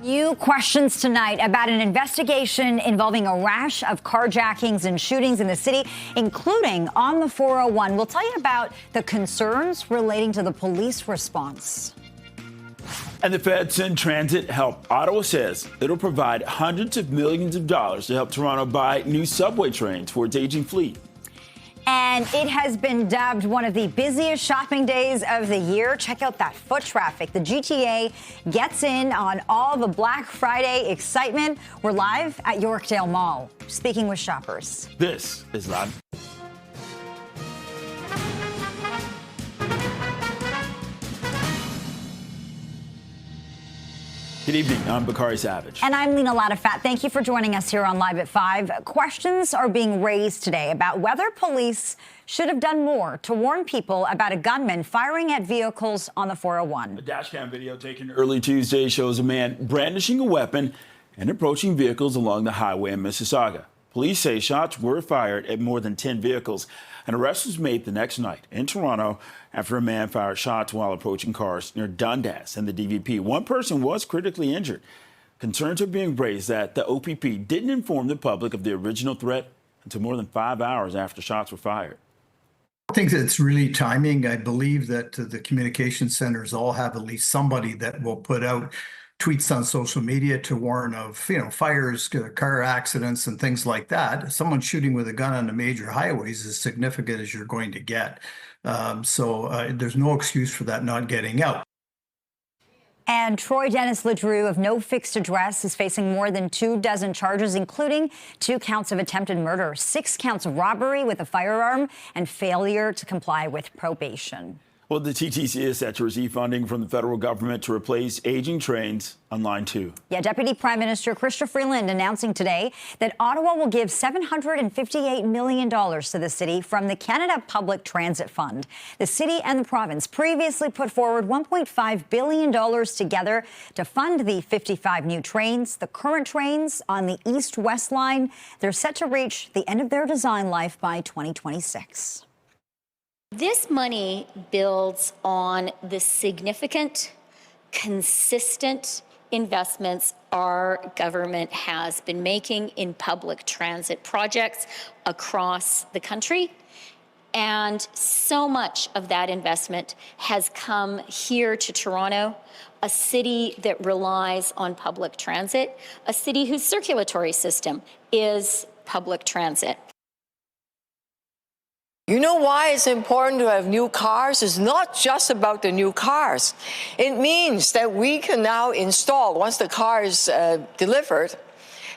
New questions tonight about an investigation involving a rash of carjackings and shootings in the city, including on the 401. We'll tell you about the concerns relating to the police response. And the Fed send transit help. Ottawa says it'll provide hundreds of millions of dollars to help Toronto buy new subway trains for its aging fleet. And it has been dubbed one of the busiest shopping days of the year. Check out that foot traffic. The GTA gets in on all the Black Friday excitement. We're live at Yorkdale Mall, speaking with shoppers. This is Live. Good evening. I'm Bakari Savage. And I'm Lena Latafat. Thank you for joining us here on Live at 5. Questions are being raised today about whether police should have done more to warn people about a gunman firing at vehicles on the 401. A dashcam video taken early Tuesday shows a man brandishing a weapon and approaching vehicles along the highway in Mississauga. Police say shots were fired at more than 10 vehicles. An arrest was made the next night in Toronto after a man fired shots while approaching cars near Dundas and the DVP. One person was critically injured. Concerns are being raised that the OPP didn't inform the public of the original threat until more than 5 hours after shots were fired. I think it's really timing. I believe that the communication centers all have at least somebody that will put out tweets on social media to warn of, fires, car accidents and things like that. Someone shooting with a gun on the major highways is as significant as you're going to get. So there's no excuse for that not getting out. And Troy Dennis LeDrew of no fixed address is facing more than 24 charges, including 2 counts of attempted murder, 6 counts of robbery with a firearm, and failure to comply with probation. Well, the TTC is set to receive funding from the federal government to replace aging trains on Line 2. Yeah, Deputy Prime Minister Chrystia Freeland announcing today that Ottawa will give $758 million to the city from the Canada Public Transit Fund. The city and the province previously put forward $1.5 billion together to fund the 55 new trains. The current trains on the East-West line, they're set to reach the end of their design life by 2026. This money builds on the significant, consistent investments our government has been making in public transit projects across the country. And so much of that investment has come here to Toronto, a city that relies on public transit, a city whose circulatory system is public transit. You know why it's important to have new cars? It's not just about the new cars. It means that we can now install, once the car is delivered,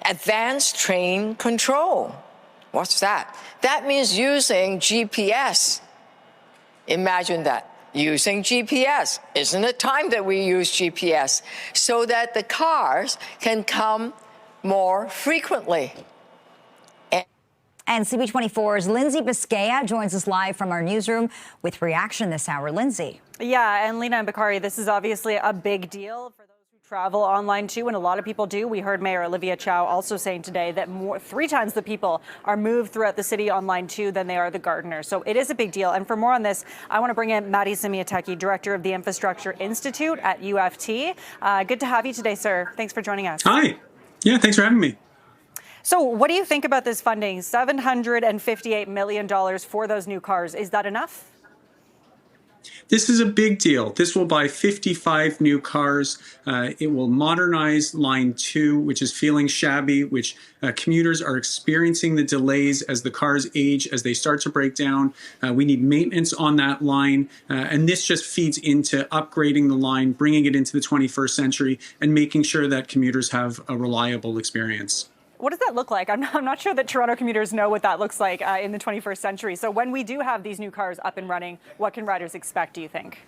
advanced train control. What's that? That means using GPS. Imagine that. Using GPS. Isn't it time that we use GPS so that the cars can come more frequently? And CP24's Lindsay Biscaya joins us live from our newsroom with reaction this hour. Lindsay. Yeah, and Lena and Bakari, this is obviously a big deal for those who travel online too, and a lot of people do. We heard Mayor Olivia Chow also saying today that 3 times the people are moved throughout the city online too than they are the gardeners. So it is a big deal. And for more on this, I want to bring in Maddie Simiateki, Director of the Infrastructure Institute at UFT. Good to have you today, sir. Thanks for joining us. Hi. Yeah, thanks for having me. So what do you think about this funding? $758 million for those new cars. Is that enough? This is a big deal. This will buy 55 new cars. It will modernize Line 2, which is feeling shabby, which commuters are experiencing the delays as the cars age, as they start to break down. We need maintenance on that line. And this just feeds into upgrading the line, bringing it into the 21st century, and making sure that commuters have a reliable experience. What does that look like? I'm not sure that Toronto commuters know what that looks like in the 21st century. So when we do have these new cars up and running, what can riders expect, do you think?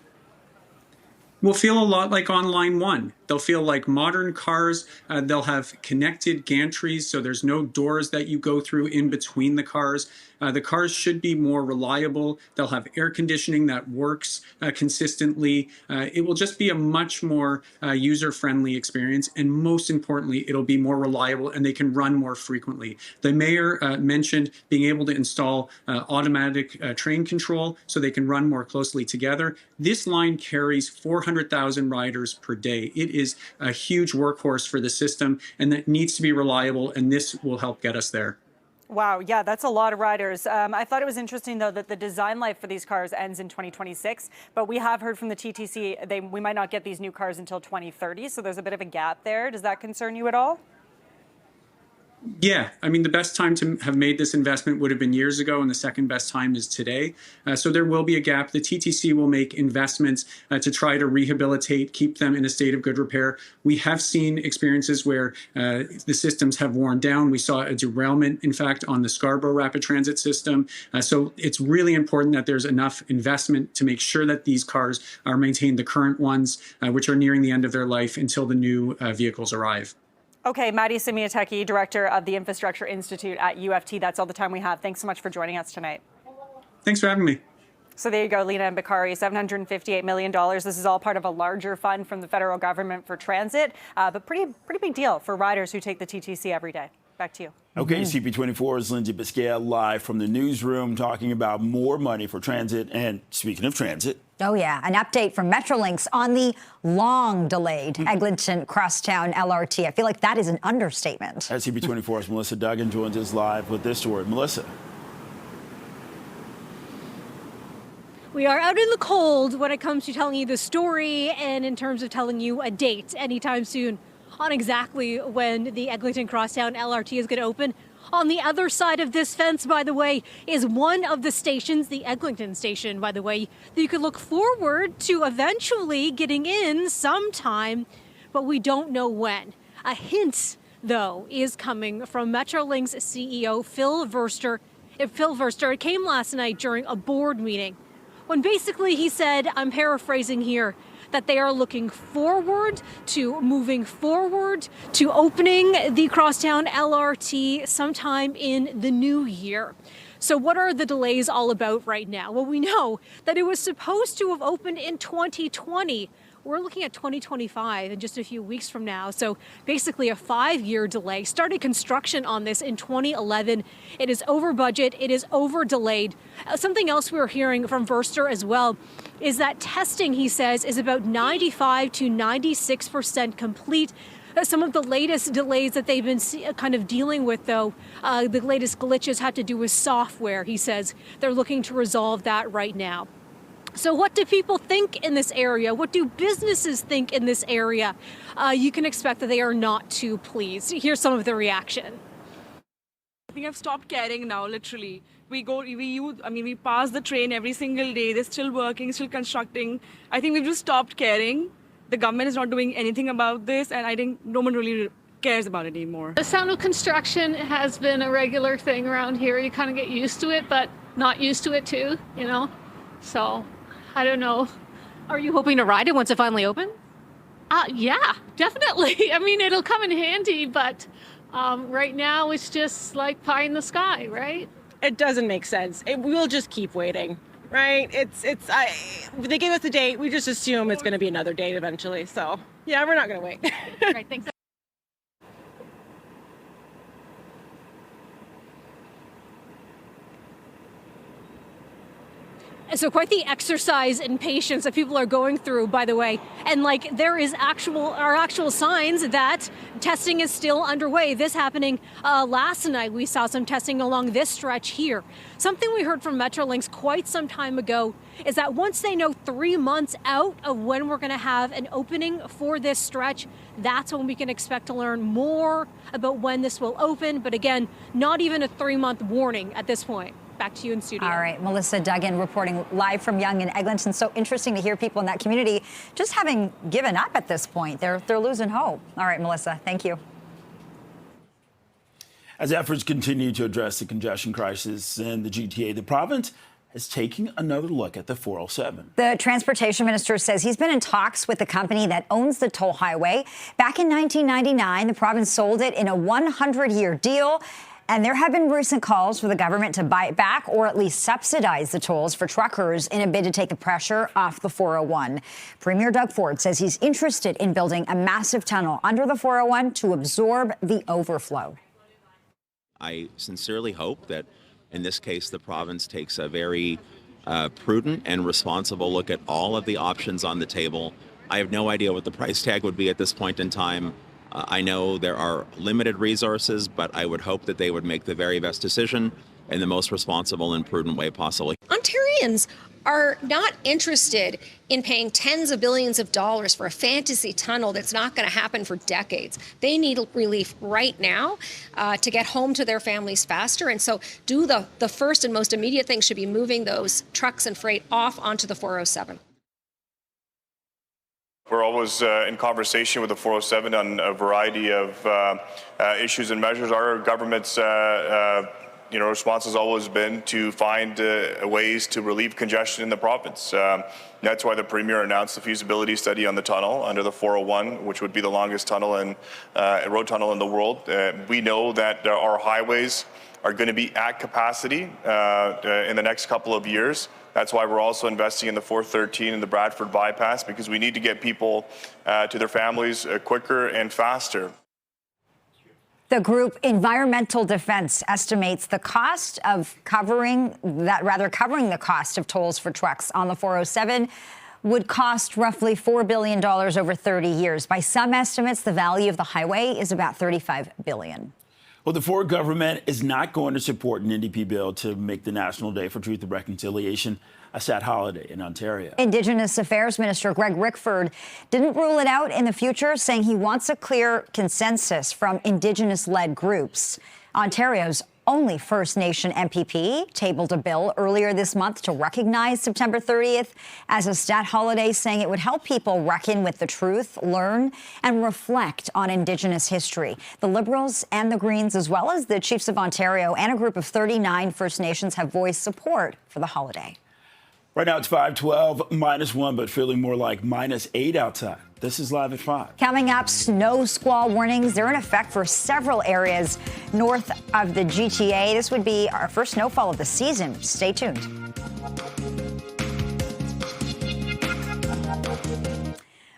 Will feel a lot like on Line 1. They'll feel like modern cars. They'll have connected gantries, so there's no doors that you go through in between the cars. The cars should be more reliable. They'll have air conditioning that works consistently. It will just be a much more user-friendly experience, and most importantly, it'll be more reliable and they can run more frequently. The mayor mentioned being able to install automatic train control so they can run more closely together. This line carries 400,000 riders per day. It is a huge workhorse for the system, and that needs to be reliable, and this will help get us there. Wow, yeah, that's a lot of riders. I thought it was interesting, though, that the design life for these cars ends in 2026, but we have heard from the TTC we might not get these new cars until 2030, so there's a bit of a gap there. Does that concern you at all? Yeah, I mean, the best time to have made this investment would have been years ago, and the second best time is today. So there will be a gap. The TTC will make investments to try to rehabilitate, keep them in a state of good repair. We have seen experiences where the systems have worn down. We saw a derailment, in fact, on the Scarborough Rapid Transit system. So it's really important that there's enough investment to make sure that these cars are maintained, the current ones, which are nearing the end of their life, until the new vehicles arrive. Okay, Maddie Simiateki, Director of the Infrastructure Institute at UFT. That's all the time we have. Thanks so much for joining us tonight. Thanks for having me. So there you go, Lena and Bakari, $758 million. This is all part of a larger fund from the federal government for transit, but pretty big deal for riders who take the TTC every day. Back to you. Okay, CP24's Lindsay Biscaya live from the newsroom talking about more money for transit. And speaking of transit. Oh, yeah. An update from Metrolinx on the long-delayed Eglinton Crosstown LRT. I feel like that is an understatement. As CP24's Melissa Duggan joins us live with this story. Melissa. We are out in the cold when it comes to telling you the story and in terms of telling you a date anytime soon on exactly when the Eglinton Crosstown LRT is going to open. On the other side of this fence, by the way, is one of the stations, the Eglinton station, by the way, that you could look forward to eventually getting in sometime, but we don't know when. A hint, though, is coming from Metrolinx CEO Phil Verster. Phil Verster came last night during a board meeting when basically he said, I'm paraphrasing here, that they are looking forward to moving forward to opening the Crosstown LRT sometime in the new year. So what are the delays all about right now? Well, we know that it was supposed to have opened in 2020. We're looking at 2025 in just a few weeks from now. So basically a 5-year delay. Started construction on this in 2011. It is over budget. It is over delayed. Something else we were hearing from Verster as well is that testing, he says, is about 95 to 96% complete. Some of the latest delays that they've been kind of dealing with, though, the latest glitches had to do with software. He says they're looking to resolve that right now. So what do people think in this area? What do businesses think in this area? You can expect that they are not too pleased. Here's some of the reaction. I think I've stopped caring now, literally. We pass the train every single day. They're still working, still constructing. I think we've just stopped caring. The government is not doing anything about this, and I think no one really cares about it anymore. The sound of construction has been a regular thing around here. You kind of get used to it, but not used to it too, you know? So, I don't know. Are you hoping to ride it once it finally opens? Yeah, definitely. I mean, it'll come in handy, but right now it's just like pie in the sky, right? It doesn't make sense. We'll just keep waiting, right? They gave us a date. We just assume it's going to be another date eventually. So, yeah, we're not going to wait. All right, thanks. So quite the exercise in patience that people are going through, by the way. And like there is actual signs that testing is still underway. This happening last night. We saw some testing along this stretch here. Something we heard from Metrolinx quite some time ago is that once they know 3 months out of when we're going to have an opening for this stretch, that's when we can expect to learn more about when this will open. But again, not even a 3-month warning at this point. Back to you in studio. All right, Melissa Duggan reporting live from Yonge and Eglinton. So interesting to hear people in that community just having given up at this point. They're losing hope. All right, Melissa, thank you. As efforts continue to address the congestion crisis in the GTA, the province is taking another look at the 407. The transportation minister says he's been in talks with the company that owns the toll highway. Back in 1999, the province sold it in a 100-year deal. And there have been recent calls for the government to buy it back or at least subsidize the tolls for truckers in a bid to take the pressure off the 401. Premier Doug Ford says he's interested in building a massive tunnel under the 401 to absorb the overflow. I sincerely hope that in this case the province takes a very prudent and responsible look at all of the options on the table I have no idea what the price tag would be at this point in time. I know there are limited resources, but I would hope that they would make the very best decision in the most responsible and prudent way possible. Ontarians are not interested in paying tens of billions of dollars for a fantasy tunnel that's not going to happen for decades. They need relief right now to get home to their families faster. And so the first and most immediate thing should be moving those trucks and freight off onto the 407. We're always in conversation with the 407 on a variety of issues and measures. Our government's response has always been to find ways to relieve congestion in the province. That's why the Premier announced the feasibility study on the tunnel under the 401, which would be the longest tunnel road tunnel in the world. We know that our highways are going to be at capacity in the next couple of years. That's why we're also investing in the 413 and the Bradford bypass, because we need to get people to their families quicker and faster. The group Environmental Defense estimates the cost of covering the cost of tolls for trucks on the 407 would cost roughly $4 billion over 30 years. By some estimates, the value of the highway is about $35 billion. Well, the Ford government is not going to support an NDP bill to make the National Day for Truth and Reconciliation a sad holiday in Ontario. Indigenous Affairs Minister Greg Rickford didn't rule it out in the future, saying he wants a clear consensus from Indigenous-led groups. Ontario's only First Nation MPP tabled a bill earlier this month to recognize September 30th as a stat holiday, saying it would help people reckon with the truth, learn, and reflect on Indigenous history. The Liberals and the Greens, as well as the Chiefs of Ontario and a group of 39 First Nations, have voiced support for the holiday. Right now it's 512, -1, but feeling more like -8 outside. This is Live at 5. Coming up, snow squall warnings. They're in effect for several areas north of the GTA. This would be our first snowfall of the season. Stay tuned.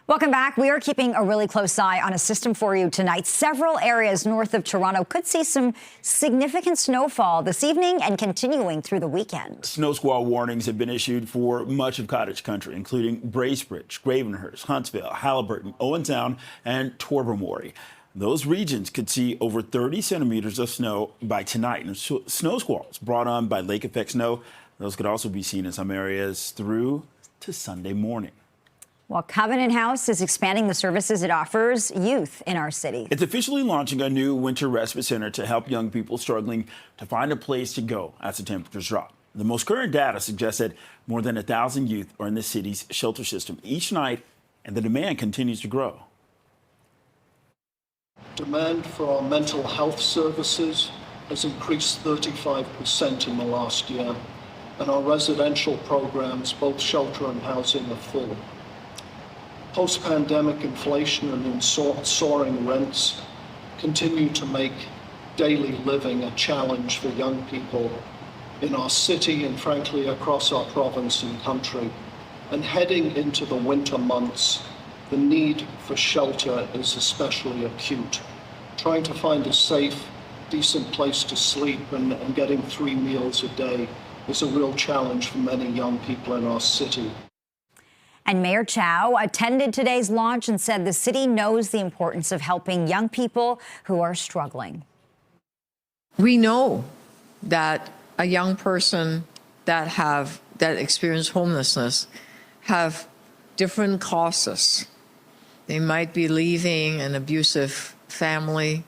Welcome back. We are keeping a really close eye on a system for you tonight. Several areas north of Toronto could see some significant snowfall this evening and continuing through the weekend. Snow squall warnings have been issued for much of cottage country, including Bracebridge, Gravenhurst, Huntsville, Haliburton, Owentown, and Tobermory. Those regions could see over 30 centimeters of snow by tonight. And snow squalls brought on by lake effect snow, those could also be seen in some areas through to Sunday morning. Well, Covenant House is expanding the services it offers youth in our city. It's officially launching a new winter respite center to help young people struggling to find a place to go as the temperatures drop. The most current data suggests that more than 1,000 youth are in the city's shelter system each night, and the demand continues to grow. Demand for our mental health services has increased 35% in the last year, and our residential programs, both shelter and housing, are full. Post-pandemic inflation and soaring rents continue to make daily living a challenge for young people in our city and frankly across our province and country. And heading into the winter months, the need for shelter is especially acute. Trying to find a safe, decent place to sleep and getting 3 meals a day is a real challenge for many young people in our city. And Mayor Chow attended today's launch and said the city knows the importance of helping young people who are struggling. We know that a young person that experience homelessness have different causes. They might be leaving an abusive family.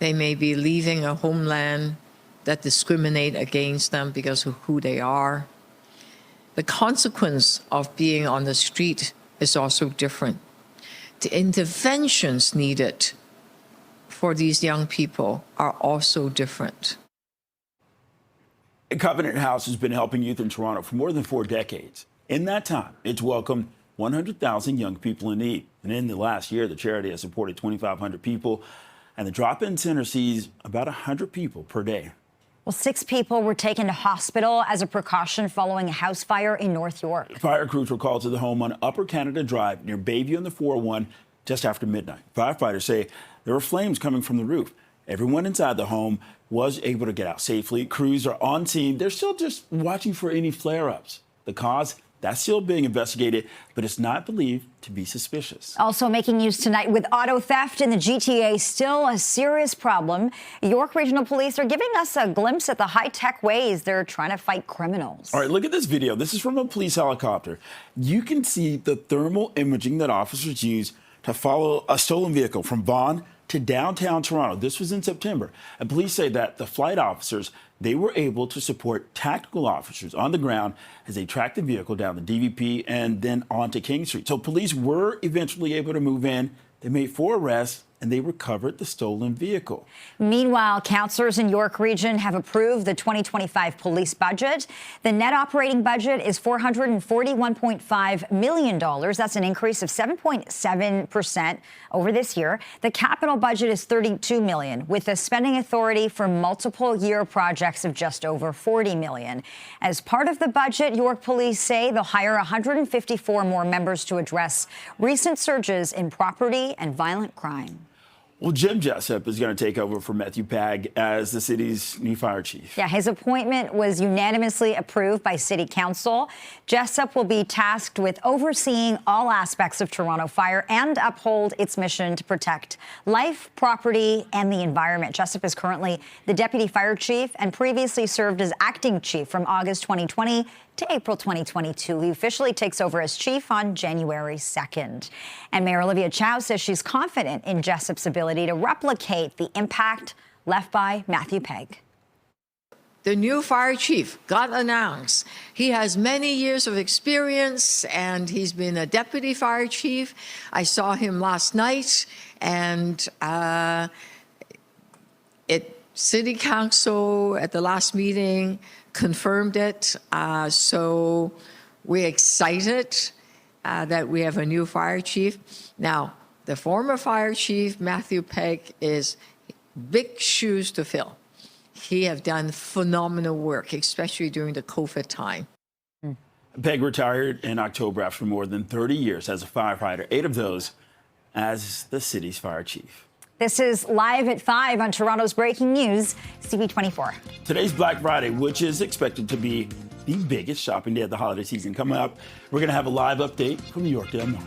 They may be leaving a homeland that discriminate against them because of who they are. The consequence of being on the street is also different. The interventions needed for these young people are also different. Covenant House has been helping youth in Toronto for more than 4 decades. In that time, it's welcomed 100,000 young people in need. And in the last year, the charity has supported 2,500 people, and the drop-in center sees about 100 people per day. Well, 6 people were taken to hospital as a precaution following a house fire in North York. Fire crews were called to the home on Upper Canada Drive near Bayview on the 401 just after midnight. Firefighters say there were flames coming from the roof. Everyone inside the home was able to get out safely. Crews are on scene. They're still just watching for any flare-ups. The cause, That's still being investigated, but it's not believed to be suspicious. Also making news tonight with auto theft in the GTA, still a serious problem. York Regional Police are giving us a glimpse at the high-tech ways they're trying to fight criminals. All right, look at this video. This is from a police helicopter. You can see the thermal imaging that officers use to follow a stolen vehicle from Vaughan to downtown Toronto. This was in September. And police say that the flight officers, they were able to support tactical officers on the ground as they tracked the vehicle down the DVP and then onto King Street. So police were eventually able to move in. They made 4 arrests and they recovered the stolen vehicle. Meanwhile, councillors in York Region have approved the 2025 police budget. The net operating budget is $441.5 million. That's an increase of 7.7% over this year. The capital budget is $32 million, with a spending authority for multiple year projects of just over $40 million. As part of the budget, York Police say they'll hire 154 more members to address recent surges in property and violent crime. Well, Jim Jessup is going to take over for Matthew Pagg as the city's new fire chief. Yeah, his appointment was unanimously approved by City Council. Jessup will be tasked with overseeing all aspects of Toronto Fire and uphold its mission to protect life, property, and the environment. Jessup is currently the deputy fire chief and previously served as acting chief from August 2020 to April 2022. He officially takes over as chief on January 2nd. And Mayor Olivia Chow says she's confident in Jessup's ability to replicate the impact left by Matthew Pagg. The new fire chief got announced. He has many years of experience and he's been a deputy fire chief. I saw him last night and City Council at the last meeting confirmed it. So we're excited that we have a new fire chief. Now, the former fire chief, Matthew Pagg, is big shoes to fill. He have done phenomenal work, especially during the COVID time. Pegg retired in October after more than 30 years as a firefighter, 8 of those as the city's fire chief. This is Live at 5 on Toronto's Breaking News, CP24. Today's Black Friday, which is expected to be the biggest shopping day of the holiday season. Coming up, we're going to have a live update from the Yorkdale Mall.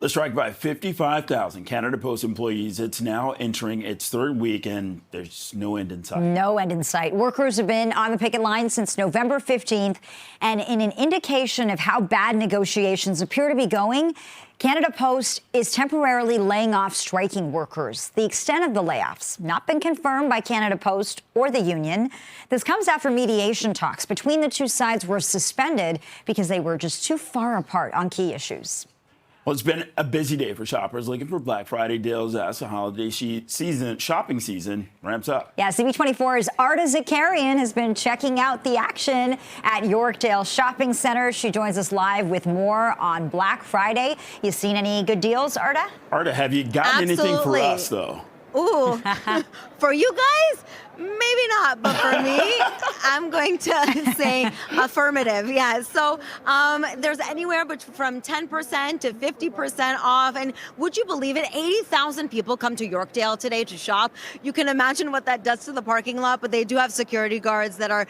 The strike by 55,000 Canada Post employees, it's now entering its 3rd week, and there's no end in sight. No end in sight. Workers have been on the picket line since November 15th, and in an indication of how bad negotiations appear to be going, Canada Post is temporarily laying off striking workers. The extent of the layoffs not been confirmed by Canada Post or the union. This comes after mediation talks between the two sides were suspended because they were just too far apart on key issues. Well, it's been a busy day for shoppers looking for Black Friday deals as the holiday shopping season ramps up. Yeah, CP24's Arda Zakarian has been checking out the action at Yorkdale Shopping Center. She joins us live with more on Black Friday. You seen any good deals, Arda? Arda, have you gotten anything for us, though? Ooh, for you guys? Maybe not, but for me, I'm going to say affirmative. Yeah, so there's anywhere from 10% to 50% off. And would you believe it? 80,000 people come to Yorkdale today to shop. You can imagine what that does to the parking lot, but they do have security guards that are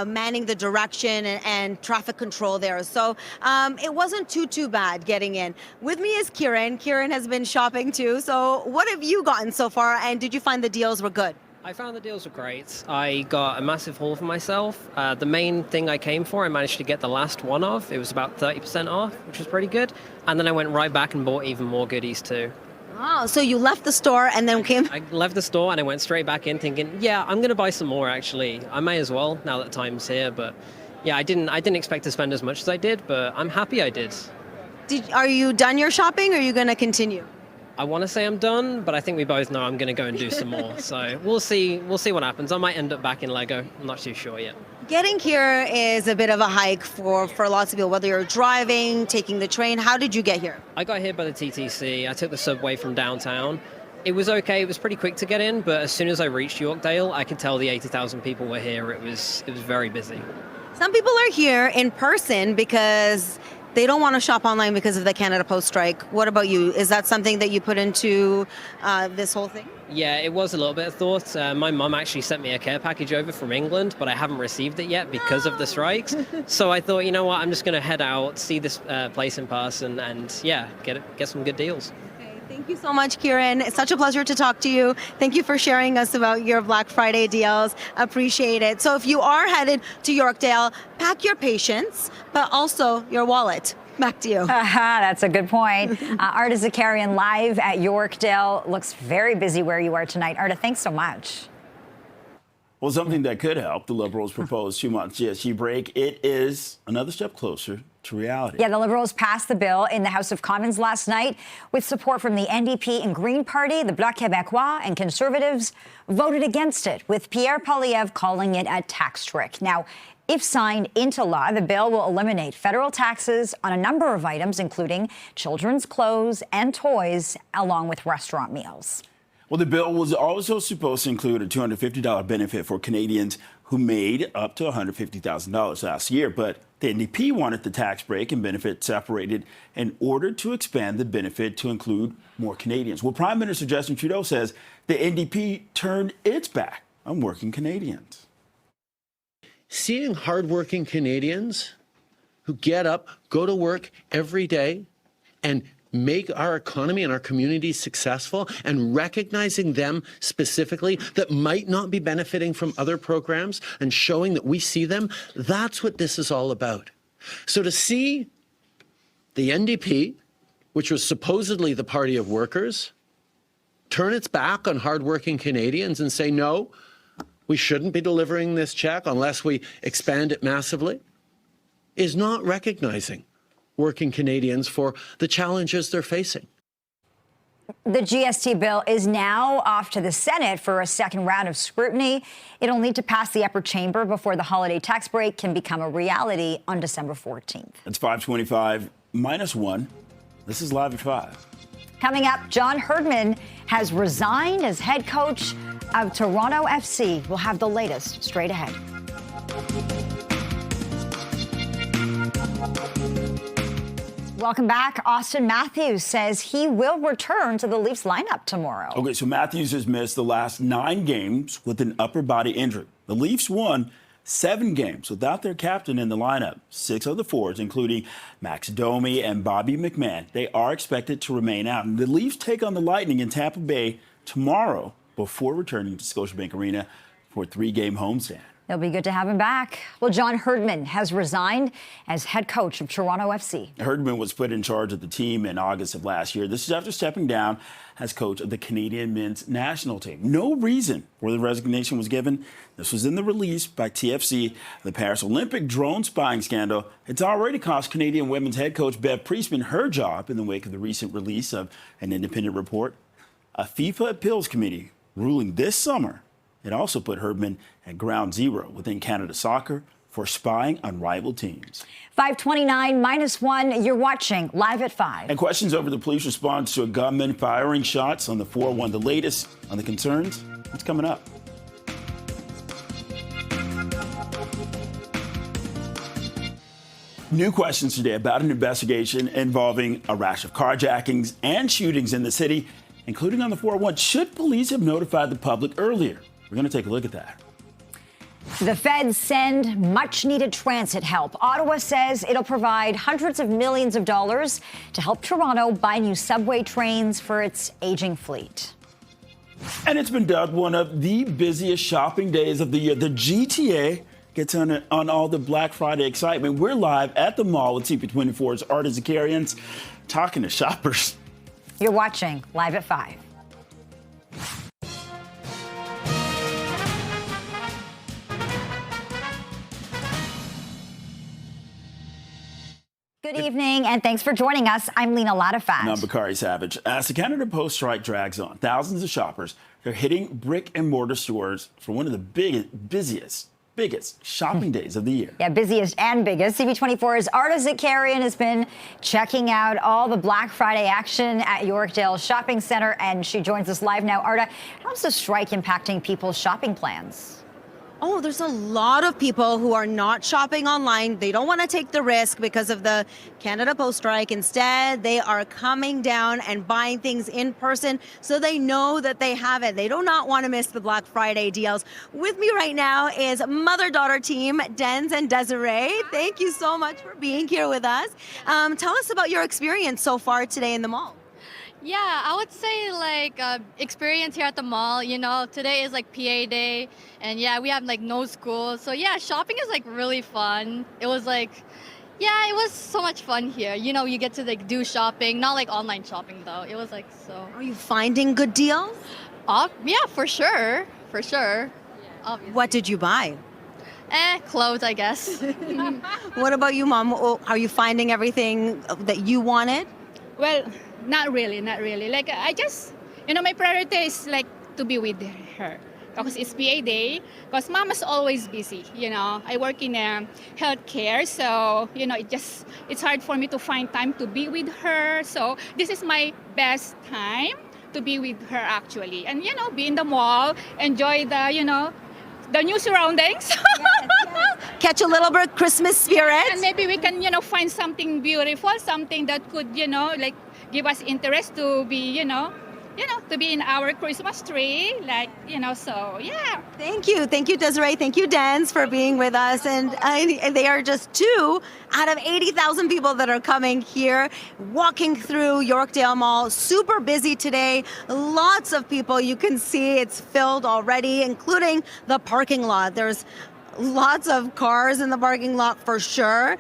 manning the direction and traffic control there. So it wasn't too bad getting in. With me is Kieran. Kieran has been shopping too. So what have you gotten so far? And did you find the deals were good? I found the deals were great. I got a massive haul for myself. The main thing I came for, I managed to get the last one of. It was about 30% off, which was pretty good. And then I went right back and bought even more goodies too. Oh, so you left the store and then came? I left the store and I went straight back in thinking, yeah, I'm going to buy some more actually. I may as well now that time's here. But yeah, I didn't expect to spend as much as I did, but I'm happy I did. Are you done your shopping or are you going to continue? I want to say I'm done, but I think we both know I'm going to go and do some more. So we'll see what happens. I might end up back in Lego. I'm not too sure yet. Getting here is a bit of a hike for lots of people, whether you're driving, taking the train. How did you get here? I got here by the TTC. I took the subway from downtown. It was okay. It was pretty quick to get in, but as soon as I reached Yorkdale, I could tell the 80,000 people were here. It was very busy. Some people are here in person because they don't want to shop online because of the Canada Post strike. What about you? Is that something that you put into this whole thing? Yeah, it was a little bit of thought. My mum actually sent me a care package over from England, but I haven't received it yet because of the strikes. So I thought, you know what, I'm just going to head out, see this place in person, and yeah, get some good deals. Thank you so much, Kieran. It's such a pleasure to talk to you. Thank you for sharing us about your Black Friday deals. Appreciate it. So if you are headed to Yorkdale, pack your patience, but also your wallet. Back to you. That's a good point. Arda Zakarian live at Yorkdale. Looks very busy where you are tonight. Arda, thanks so much. Well, something that could help, the Liberals proposed 2 months GST break. It is another step closer to reality. Yeah, the Liberals passed the bill in the House of Commons last night with support from the NDP and Green Party. The Bloc Québécois and Conservatives voted against it, with Pierre Poilievre calling it a tax trick. Now, if signed into law, the bill will eliminate federal taxes on a number of items, including children's clothes and toys, along with restaurant meals. Well, the bill was also supposed to include a $250 benefit for Canadians who made up to $150,000 last year. But the NDP wanted the tax break and benefit separated in order to expand the benefit to include more Canadians. Well, Prime Minister Justin Trudeau says the NDP turned its back on working Canadians. Seeing hardworking Canadians who get up, go to work every day, and make our economy and our communities successful, and recognizing them specifically that might not be benefiting from other programs and showing that we see them, that's what this is all about. So to see the NDP, which was supposedly the party of workers, turn its back on hardworking Canadians and say, no, we shouldn't be delivering this check unless we expand it massively, is not recognizing working Canadians for the challenges they're facing. The GST bill is now off to the Senate for a second round of scrutiny. It'll need to pass the upper chamber before the holiday tax break can become a reality on December 14th. It's 5:25 -1. This is Live at 5. Coming up, John Herdman has resigned as head coach of Toronto FC. We'll have the latest straight ahead. Welcome back. Austin Matthews says he will return to the Leafs lineup tomorrow. Okay, so Matthews has missed the last 9 games with an upper body injury. The Leafs won 7 games without their captain in the lineup. 6 of the forwards, including Max Domi and Bobby McMahon, they are expected to remain out. And the Leafs take on the Lightning in Tampa Bay tomorrow before returning to Scotiabank Arena for a 3-game homestand. It'll be good to have him back. Well, John Herdman has resigned as head coach of Toronto FC. Herdman was put in charge of the team in August of last year. This is after stepping down as coach of the Canadian men's national team. No reason for the resignation was given. This was in the release by TFC. The Paris Olympic drone spying scandal. It's already cost Canadian women's head coach Bev Priestman her job in the wake of the recent release of an independent report. A FIFA appeals committee ruling this summer, it also put Herdman at ground zero within Canada Soccer for spying on rival teams. 5:29 -1. You're watching Live at 5. And questions over the police response to a gunman firing shots on the 401. The latest on the concerns, it's coming up. New questions today about an investigation involving a rash of carjackings and shootings in the city, including on the 401. Should police have notified the public earlier? We're going to take a look at that. The feds send much-needed transit help. Ottawa says it'll provide hundreds of millions of dollars to help Toronto buy new subway trains for its aging fleet. And it's been dubbed one of the busiest shopping days of the year. The GTA gets on all the Black Friday excitement. We're live at the mall with CP24's Arda Zakarian talking to shoppers. You're watching Live at 5. Good evening, and thanks for joining us. I'm Lena Latafat. And I'm Bakari Savage. As the Canada Post strike drags on, thousands of shoppers are hitting brick-and-mortar stores for one of the biggest shopping days of the year. Yeah, busiest and biggest. CP24's Arda Zakarian has been checking out all the Black Friday action at Yorkdale Shopping Center, and she joins us live now. Arda, how's the strike impacting people's shopping plans? Oh, there's a lot of people who are not shopping online. They don't want to take the risk because of the Canada Post strike. Instead, they are coming down and buying things in person so they know that they have it. They do not want to miss the Black Friday deals. With me right now is mother-daughter team, Denz and Desiree. Thank you so much for being here with us. Tell us about your experience so far today in the mall. Yeah, I would say like experience here at the mall. You know, today is like PA day, and yeah, we have like no school. So yeah, shopping is like really fun. It was like, yeah, it was so much fun here. You know, you get to like do shopping, not like online shopping though. It was like so. Are you finding good deals? Yeah, for sure, for sure. Obviously. What did you buy? Clothes, I guess. What about you, Mom? Are you finding everything that you wanted? Well, not really. Like, I just, you know, my priority is like to be with her. Because it's PA day, because Mama's always busy, you know. I work in healthcare, so, you know, it's hard for me to find time to be with her. So this is my best time to be with her, actually. And, you know, be in the mall, enjoy the, you know, the new surroundings. Yes. Catch a little bit of Christmas spirit. And maybe we can, you know, find something beautiful, something that could, you know, like give us interest to be, you know, to be in our Christmas tree, like, you know, so, yeah. Thank you, Desiree. Thank you, Denz, for being with us. And they are just 2 out of 80,000 people that are coming here, walking through Yorkdale Mall. Super busy today. Lots of people. You can see it's filled already, including the parking lot. There's lots of cars in the parking lot for sure.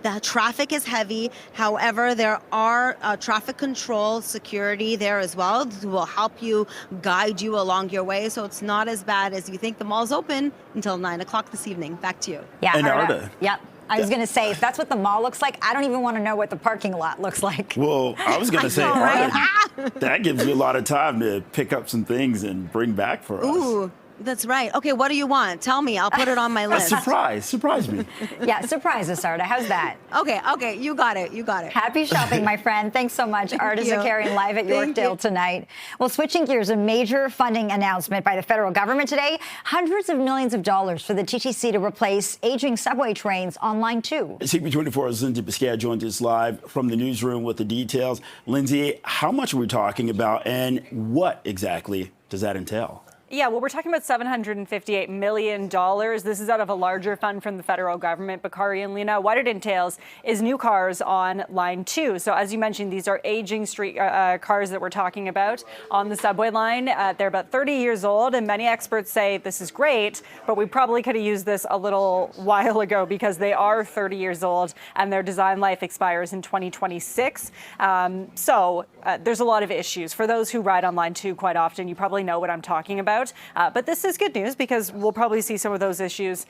The traffic is heavy. However, there are traffic control security there as well who will help you, guide you along your way. So it's not as bad as you think. The mall's open until 9 o'clock this evening. Back to you. Yeah, And Arda. Yep. I was going to say, if that's what the mall looks like, I don't even want to know what the parking lot looks like. Well, I was going to say, know, right? Arda, that gives you a lot of time to pick up some things and bring back for us. Ooh. That's right. Okay, what do you want? Tell me. I'll put it on my A list. surprise me. Yeah, surprise us, Arda. How's that? Okay, you got it. Happy shopping, my friend. Thanks so much. Arda you. Zakarian live at Thank Yorkdale you. tonight. Well, switching gears, a major funding announcement by the federal government today. Hundreds of millions of dollars for the TTC to replace aging subway trains on Line 2. CP24's Lindsay Biscaya joins us live from the newsroom with the details. Lindsay, how much are we talking about, and what exactly does that entail? Yeah, well, we're talking about $758 million. This is out of a larger fund from the federal government. Bakari and Lena, what it entails is new cars on Line 2. So as you mentioned, these are aging street cars that we're talking about on the subway line. They're about 30 years old, and many experts say this is great, but we probably could have used this a little while ago because they are 30 years old and their design life expires in 2026. So there's a lot of issues. For those who ride on Line 2 quite often, you probably know what I'm talking about. But this is good news because we'll probably see some of those issues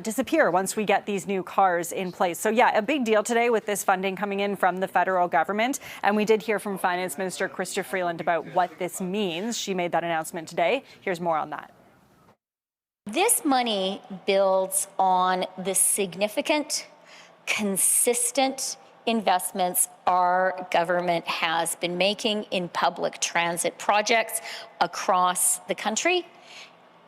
disappear once we get these new cars in place. So yeah, a big deal today with this funding coming in from the federal government. And we did hear from Finance Minister Chrystia Freeland about what this means. She made that announcement today. Here's more on that. This money builds on the significant, consistent investments our government has been making in public transit projects across the country.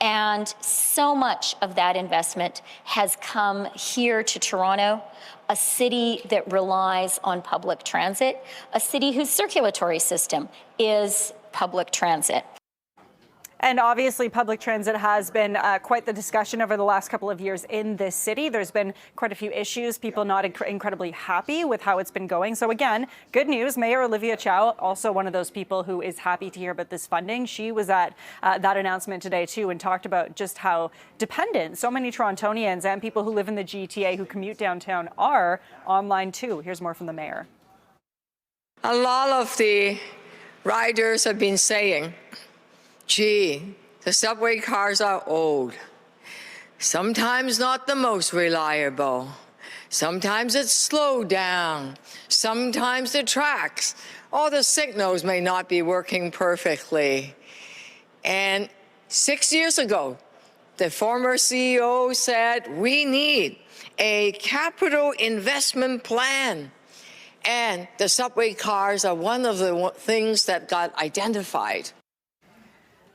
And so much of that investment has come here to Toronto, a city that relies on public transit, a city whose circulatory system is public transit. And obviously, public transit has been quite the discussion over the last couple of years in this city. There's been quite a few issues, people not incredibly happy with how it's been going. So again, good news. Mayor Olivia Chow, also one of those people who is happy to hear about this funding. She was at that announcement today, too, and talked about just how dependent so many Torontonians and people who live in the GTA who commute downtown are on Line 2. Here's more from the mayor. A lot of the riders have been saying, gee, the subway cars are old. Sometimes not the most reliable. Sometimes it's slowed down. Sometimes the tracks or the signals may not be working perfectly. And 6 years ago, the former CEO said, we need a capital investment plan. And the subway cars are one of the things that got identified.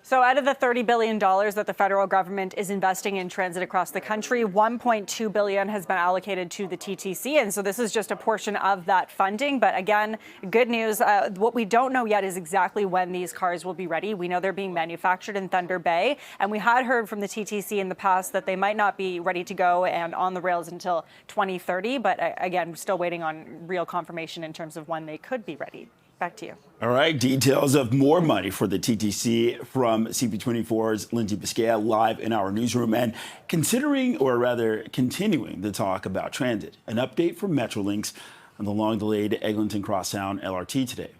So out of the $30 billion that the federal government is investing in transit across the country, $1.2 billion has been allocated to the TTC. And so this is just a portion of that funding. But again, good news. What we don't know yet is exactly when these cars will be ready. We know they're being manufactured in Thunder Bay. And we had heard from the TTC in the past that they might not be ready to go and on the rails until 2030. But again, we're still waiting on real confirmation in terms of when they could be ready. Back to you. All right, details of more money for the TTC from CP24's Lindsay Biscaya live in our newsroom and continuing the talk about transit. An update from Metrolinx on the long-delayed Eglinton Crosstown LRT today.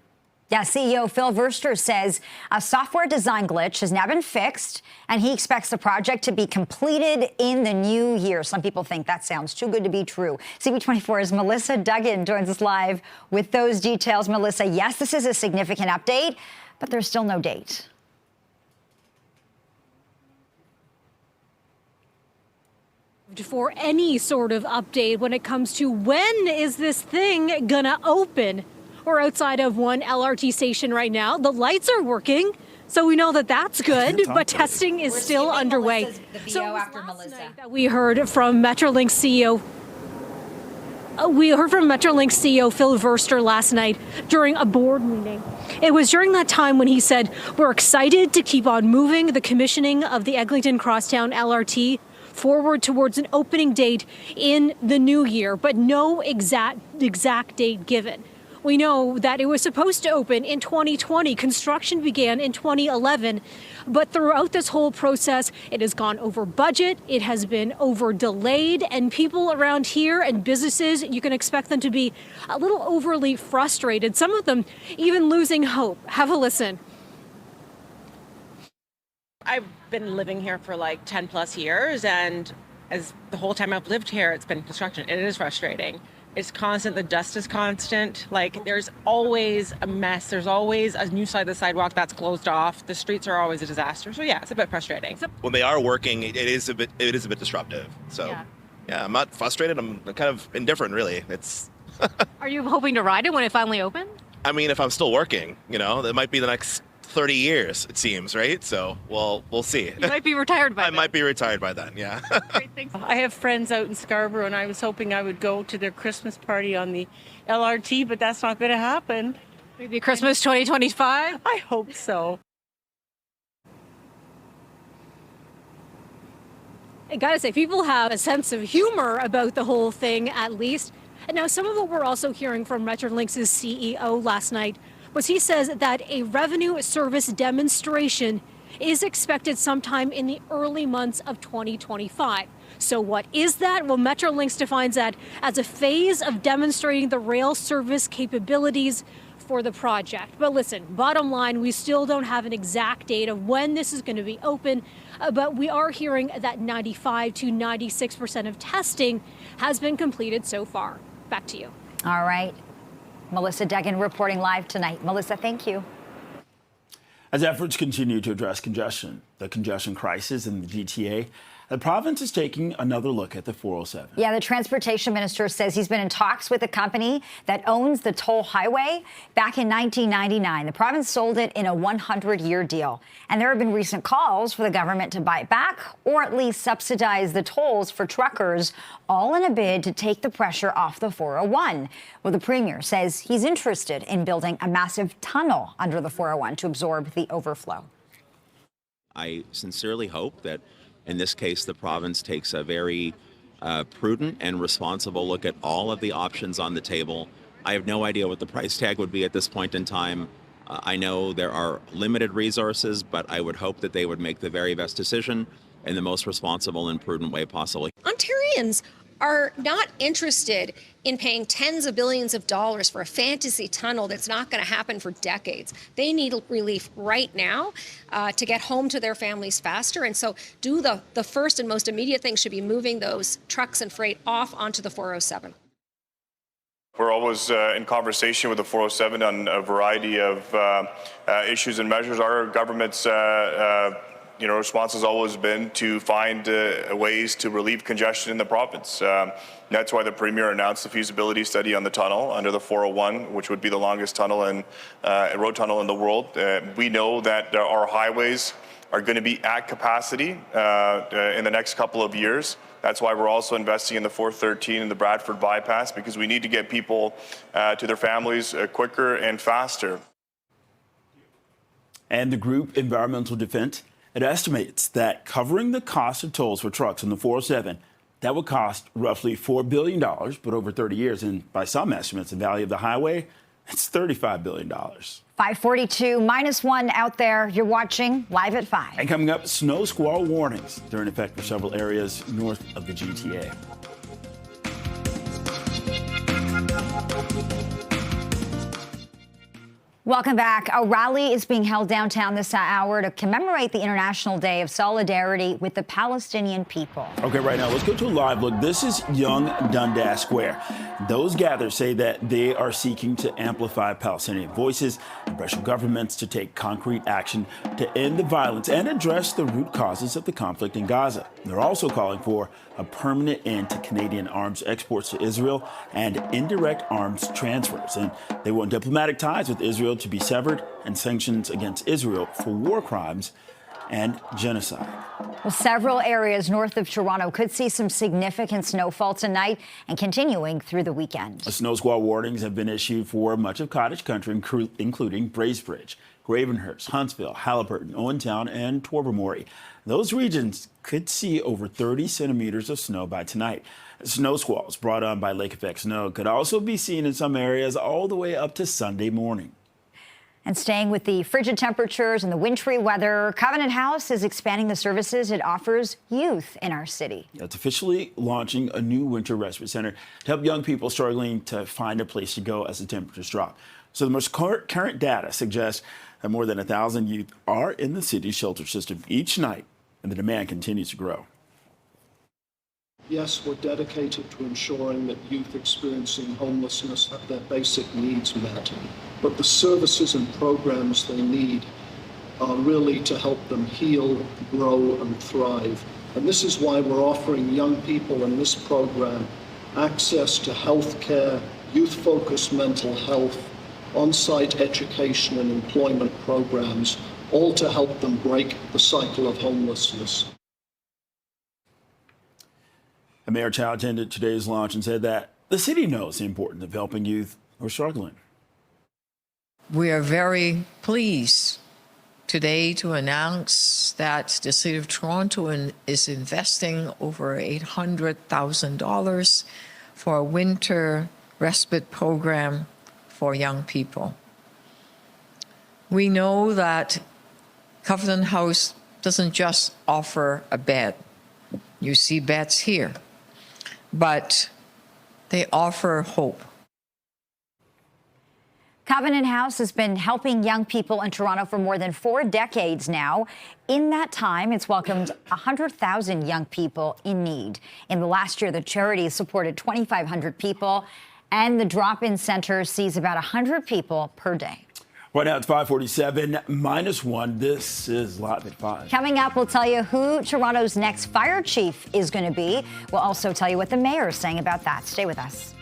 Yeah, CEO Phil Verster says a software design glitch has now been fixed, and he expects the project to be completed in the new year. Some people think that sounds too good to be true. CP24's Melissa Duggan joins us live with those details. Melissa, yes, this is a significant update, but there's still no date. For any sort of update when it comes to when is this thing gonna open? We're outside of one LRT station right now. The lights are working, so we know that that's good, but testing is still underway. So after Melissa, that we heard from Metrolinx CEO. We heard from Metrolinx CEO Phil Verster last night during a board meeting. It was during that time when he said, we're excited to keep on moving the commissioning of the Eglinton Crosstown LRT forward towards an opening date in the new year, but no exact date given. We know that it was supposed to open in 2020. Construction began in 2011. But throughout this whole process, it has gone over budget. It has been over delayed. And people around here and businesses, you can expect them to be a little overly frustrated. Some of them even losing hope. Have a listen. I've been living here for like 10 plus years. And as the whole time I've lived here, it's been construction. It is frustrating. It's constant. The dust is constant. Like there's always a mess. There's always a new side of the sidewalk that's closed off. The streets are always a disaster. So yeah, it's a bit frustrating. When they are working, it is a bit disruptive. So yeah, I'm not frustrated. I'm kind of indifferent, really. It's. Are you hoping to ride it when it finally opens? I mean, if I'm still working, that might be the next 30 years, it seems, right? So, we'll see. You might be retired by then. I might be retired by then, yeah. Great, thanks. I have friends out in Scarborough, and I was hoping I would go to their Christmas party on the LRT, but that's not going to happen. Maybe Christmas 2025? I hope so. I gotta say, people have a sense of humor about the whole thing, at least. And now, some of what we're also hearing from Metrolinx's CEO last night was he says that a revenue service demonstration is expected sometime in the early months of 2025. So what is that? Well, Metrolinx defines that as a phase of demonstrating the rail service capabilities for the project. But listen, bottom line, we still don't have an exact date of when this is going to be open, but we are hearing that 95 to 96% of testing has been completed so far. Back to you. All right. Melissa Duggan reporting live tonight. Melissa, thank you. As efforts continue to address the congestion crisis in the GTA, the province is taking another look at the 407. Yeah, the transportation minister says he's been in talks with the company that owns the toll highway. Back in 1999, the province sold it in a 100-year deal. And there have been recent calls for the government to buy it back or at least subsidize the tolls for truckers, all in a bid to take the pressure off the 401. Well, the premier says he's interested in building a massive tunnel under the 401 to absorb the overflow. I sincerely hope that in this case, the province takes a very prudent and responsible look at all of the options on the table. I have no idea what the price tag would be at this point in time. I know there are limited resources, but I would hope that they would make the very best decision in the most responsible and prudent way possible. Ontarians are not interested in paying tens of billions of dollars for a fantasy tunnel that's not going to happen for decades. They need relief right now to get home to their families faster. And so the first and most immediate thing should be moving those trucks and freight off onto the 407. We're always in conversation with the 407 on a variety of issues and measures. Our government's response has always been to find ways to relieve congestion in the province. That's why the Premier announced the feasibility study on the tunnel under the 401, which would be the longest tunnel road tunnel in the world. We know that our highways are going to be at capacity in the next couple of years. That's why we're also investing in the 413 and the Bradford bypass, because we need to get people to their families quicker and faster. And the group Environmental Defense, it estimates that covering the cost of tolls for trucks on the 407, that would cost roughly $4 billion, but over 30 years. And by some estimates, the value of the highway, it's $35 billion. 542, -1 out there. You're watching Live at 5. And coming up, snow squall warnings. They're in effect for several areas north of the GTA. Welcome back. A rally is being held downtown this hour to commemorate the International Day of Solidarity with the Palestinian people. Okay, right now, let's go to a live look. This is Young Dundas Square. Those gathered say that they are seeking to amplify Palestinian voices and pressure governments to take concrete action to end the violence and address the root causes of the conflict in Gaza. They're also calling for a permanent end to Canadian arms exports to Israel and indirect arms transfers. And they want diplomatic ties with Israel to be severed and sanctions against Israel for war crimes and genocide. Well, several areas north of Toronto could see some significant snowfall tonight and continuing through the weekend. Snow squall warnings have been issued for much of cottage country, including Bracebridge, Gravenhurst, Huntsville, Haliburton, Owentown, and Tobermory. Those regions could see over 30 centimeters of snow by tonight. Snow squalls brought on by lake effect snow could also be seen in some areas all the way up to Sunday morning. And staying with the frigid temperatures and the wintry weather, Covenant House is expanding the services it offers youth in our city. It's officially launching a new winter respite center to help young people struggling to find a place to go as the temperatures drop. So the most current data suggests that more than 1,000 youth are in the city's shelter system each night, and the demand continues to grow. Yes, we're dedicated to ensuring that youth experiencing homelessness have their basic needs met, but the services and programs they need are really to help them heal, grow, and thrive. And this is why we're offering young people in this program access to health care, youth-focused mental health, on-site education and employment programs, all to help them break the cycle of homelessness. Mayor Chow attended today's launch and said that the city knows the importance of helping youth who are struggling. We are very pleased today to announce that the City of Toronto is investing over $800,000 for a winter respite program for young people. We know that Covenant House doesn't just offer a bed. You see beds here. But they offer hope. Covenant House has been helping young people in Toronto for more than 4 decades now. In that time, it's welcomed 100,000 young people in need. In the last year, the charity has supported 2,500 people, and the drop-in center sees about 100 people per day. Right now it's 5:47 -1. This is Live at 5. Coming up, we'll tell you who Toronto's next fire chief is going to be. We'll also tell you what the mayor is saying about that. Stay with us.